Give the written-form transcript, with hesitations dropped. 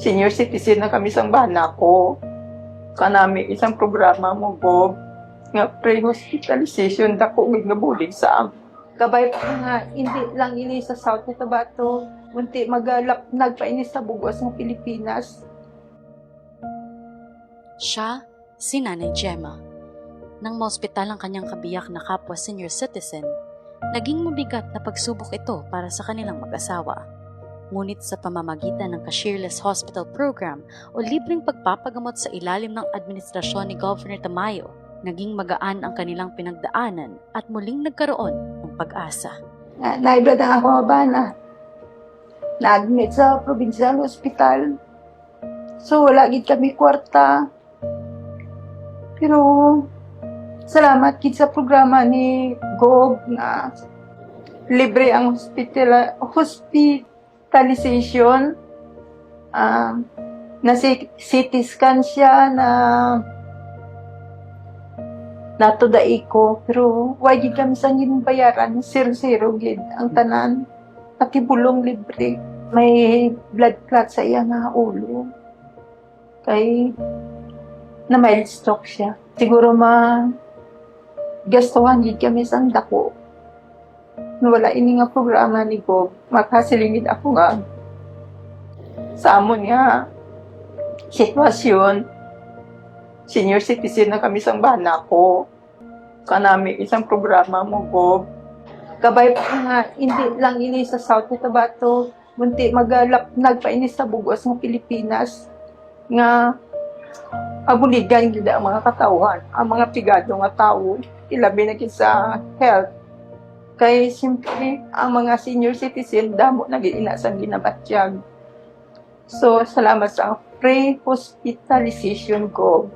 senior citizen na kami sang bana ko. Kanami isang programa mo, Bob, nga pre-hospitalization dako nga bulig sa kabay pa nga, hindi lang ini sa South Cotabato, munti magalapnag pa ini sa bugos ng Pilipinas. Siya, si Nanay Gemma. Nang maospital ang kanyang kabiyak na kapwa senior citizen, naging mabigat na pagsubok ito para sa kanilang mag-asawa. Ngunit sa pamamagitan ng Cashierless Hospital Program o libreng pagpapagamot sa ilalim ng administrasyon ni Governor Tamayo, naging magaan ang kanilang pinagdaanan at muling nagkaroon ng pag-asa. Naibad ang ako bana. Na-admit sa provincial hospital. So wala gid kami kwarta. Pero salamat gid sa programa ni Gov na libre ang hospitalization. Na CT scan siya na natudai ko, pero why gid kami sa yung bayaran, zero gid ang tanan, pati bulong libre. May blood clot sa iya nga ulo. Kay na mild stroke siya. Siguro gastuhan gid kami sa dako. Wala ini nga programa ni Bob, makasilingid ako nga sa amon nga sitwasyon. Senior citizen na kami sang bana ko. Kanami isang programa mo, Bob. Kabay pa nga, hindi lang ini sa South Cotabato, munti magalapnag pa ini sa bugos ng Pilipinas. Nga, abuligan gida ang mga katawan, ang mga pigado nga tao, ilabi na sa health. Kay siyempre, ang mga senior citizen, damo na ginasang ginabatyag. So, salamat sa pre-hospitalization ko.